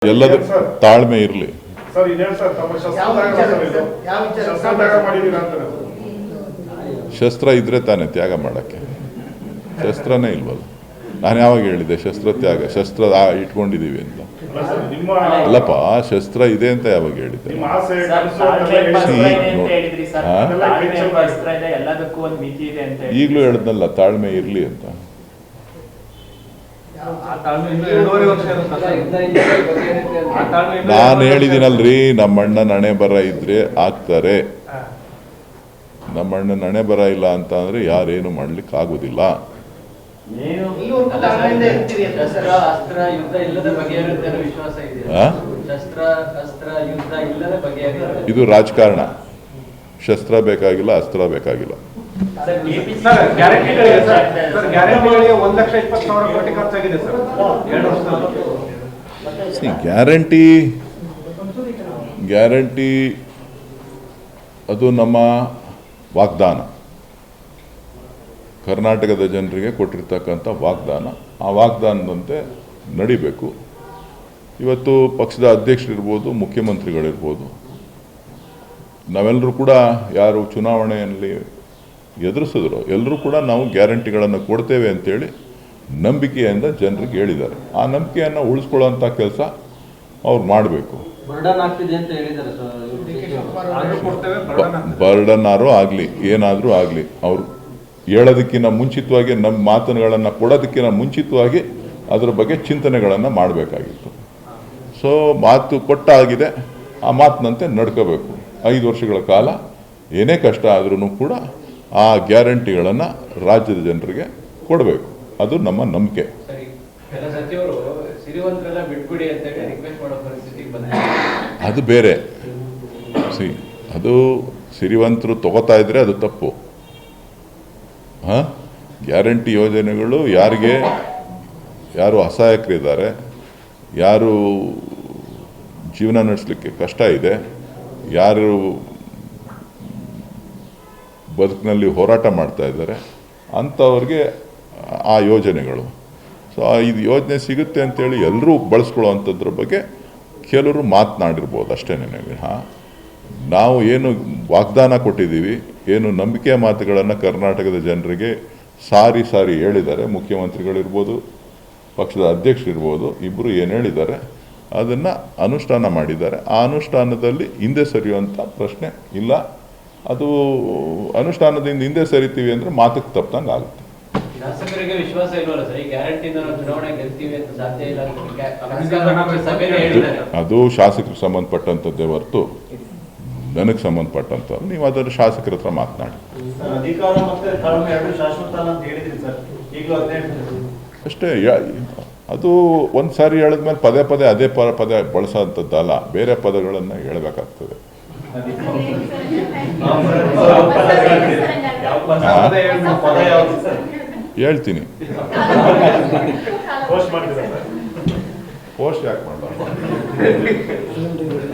ಎಲ್ಲದ ತಾಳ್ಮೆ ಇರಲಿ. ಶಸ್ತ್ರ ಇದ್ರೆ ತಾನೇ ತ್ಯಾಗ ಮಾಡಕ್ಕೆ. ಶಸ್ತ್ರನೇ ಇಲ್ವಲ್ಲ. ನಾನು ಯಾವಾಗ ಹೇಳಿದೆ ಶಸ್ತ್ರ ತ್ಯಾಗ, ಶಸ್ತ್ರ ಇಟ್ಕೊಂಡಿದೀವಿ ಅಂತ? ಅಲ್ಲಪ್ಪ, ಶಸ್ತ್ರ ಇದೆ ಅಂತ ಯಾವಾಗ ಹೇಳಿದ್ದೆ? ಈಗಲೂ ಹೇಳಿದ್ನಲ್ಲ ತಾಳ್ಮೆ ಇರ್ಲಿ ಅಂತ. ನಾನು ಹೇಳಿದ್ದೀನಲ್ರಿ, ನಮ್ಮಣ್ಣನ ಹಣೆ ಬರ ಇದ್ರೆ ಆಗ್ತಾರೆ. ನಮ್ಮಣ್ಣನ ಹಣೆ ಬರ ಇಲ್ಲ ಅಂತ ಅಂದ್ರೆ ಯಾರೇನು ಮಾಡ್ಲಿಕ್ಕೆ ಆಗುದಿಲ್ಲ. ಇದು ರಾಜಕಾರಣ. ಶಸ್ತ್ರ ಬೇಕಾಗಿಲ್ಲ, ಅಸ್ತ್ರ ಬೇಕಾಗಿಲ್ಲ. ಗ್ಯಾರಂಟಿ ಅದು ನಮ್ಮ ವಾಗ್ದಾನ, ಕರ್ನಾಟಕದ ಜನರಿಗೆ ಕೊಟ್ಟಿರ್ತಕ್ಕಂಥ ವಾಗ್ದಾನ. ಆ ವಾಗ್ದಾನದಂತೆ ನಡಿಬೇಕು. ಇವತ್ತು ಪಕ್ಷದ ಅಧ್ಯಕ್ಷರಿರ್ಬೋದು, ಮುಖ್ಯಮಂತ್ರಿಗಳಿರ್ಬೋದು, ನಾವೆಲ್ಲರೂ ಕೂಡ ಯಾರು ಚುನಾವಣೆಯಲ್ಲಿ ಎದುರಿಸಿದ್ರು ಎಲ್ಲರೂ ಕೂಡ ನಾವು ಗ್ಯಾರಂಟಿಗಳನ್ನು ಕೊಡ್ತೇವೆ ಅಂತೇಳಿ ನಂಬಿಕೆಯಿಂದ ಜನರಿಗೆ ಹೇಳಿದ್ದಾರೆ. ಆ ನಂಬಿಕೆಯನ್ನು ಉಳಿಸ್ಕೊಳ್ಳೋಂಥ ಕೆಲಸ ಅವ್ರು ಮಾಡಬೇಕು. ಬರ್ಡನ್ನಾರು ಆಗಲಿ, ಏನಾದರೂ ಆಗಲಿ, ಅವ್ರು ಹೇಳೋದಕ್ಕಿಂತ ಮುಂಚಿತವಾಗಿ, ನಮ್ಮ ಮಾತುಗಳನ್ನು ಕೊಡೋದಕ್ಕಿಂತ ಮುಂಚಿತವಾಗಿ ಅದರ ಬಗ್ಗೆ ಚಿಂತನೆಗಳನ್ನು ಮಾಡಬೇಕಾಗಿತ್ತು. ಸೊ ಮಾತು ಕೊಟ್ಟಾಗಿದೆ, ಆ ಮಾತಿನಂತೆ ನಡ್ಕೋಬೇಕು. 5 ವರ್ಷಗಳ ಕಾಲ ಏನೇ ಕಷ್ಟ ಆದ್ರೂ ಕೂಡ ಆ ಗ್ಯಾರಂಟಿಗಳನ್ನು ರಾಜ್ಯದ ಜನರಿಗೆ ಕೊಡಬೇಕು. ಅದು ನಮ್ಮ ನಂಬಿಕೆ. ಅದು ಬೇರೆ. ಅದು ಸಿರಿವಂತರು ತಗೋತಾ ಇದ್ರೆ ಅದು ತಪ್ಪು. ಗ್ಯಾರಂಟಿ ಯೋಜನೆಗಳು ಯಾರು ಅಸಹಾಯಕರಿದ್ದಾರೆ, ಯಾರು ಜೀವನ ನಡೆಸಲಿಕ್ಕೆ ಕಷ್ಟ ಇದೆ, ಯಾರು ಬದುಕಿನಲ್ಲಿ ಹೋರಾಟ ಮಾಡ್ತಾ ಇದ್ದಾರೆ ಅಂಥವ್ರಿಗೆ ಆ ಯೋಜನೆಗಳು. ಸೊ ಇದು ಯೋಜನೆ ಸಿಗುತ್ತೆ ಅಂತೇಳಿ ಎಲ್ಲರೂ ಬಳಸ್ಕೊಳ್ಳೋವಂಥದ್ರ ಬಗ್ಗೆ ಕೆಲವರು ಮಾತನಾಡಿರ್ಬೋದು ಅಷ್ಟೇ. ನಾವು ಏನು ವಾಗ್ದಾನ ಕೊಟ್ಟಿದ್ದೀವಿ, ಏನು ನಂಬಿಕೆ ಮಾತುಗಳನ್ನು ಕರ್ನಾಟಕದ ಜನರಿಗೆ ಸಾರಿ ಹೇಳಿದ್ದಾರೆ. ಮುಖ್ಯಮಂತ್ರಿಗಳಿರ್ಬೋದು, ಪಕ್ಷದ ಅಧ್ಯಕ್ಷರಿರ್ಬೋದು, ಇಬ್ಬರು ಏನು ಹೇಳಿದ್ದಾರೆ ಅದನ್ನು ಅನುಷ್ಠಾನ ಮಾಡಿದ್ದಾರೆ. ಆ ಅನುಷ್ಠಾನದಲ್ಲಿ ಹಿಂದೆ ಸರಿಯುವಂಥ ಪ್ರಶ್ನೆ ಇಲ್ಲ. ಅದು ಅನುಷ್ಠಾನದಿಂದ ಹಿಂದೆ ಸರಿತೀವಿ ಅಂದರೆ ಮಾತಕ್ಕೆ ತಪ್ಪದಂಗೆ ಆಗುತ್ತೆ. ಅದು ಶಾಸಕರಿಗೆ ಸಂಬಂಧಪಟ್ಟಂಥದ್ದೇ ಹೊರತು ನನಗೆ ಸಂಬಂಧಪಟ್ಟಂತ. ನೀವು ಅದನ್ನು ಶಾಸಕರ ಹತ್ರ ಮಾತನಾಡಿ ಅಷ್ಟೇ. ಅದು ಒಂದು ಸಾರಿ ಹೇಳಿದ್ಮೇಲೆ ಪದೇ ಅದೇ ಪದ ಬಳಸೋಂಥದ್ದಲ್ಲ, ಬೇರೆ ಪದಗಳನ್ನು ಹೇಳಬೇಕಾಗ್ತದೆ. ಹೇಳ್ತೀನಿ. ಪೋಸ್ಟ್ ಯಾಕೆ ಮಾಡಬಾರ್ದು?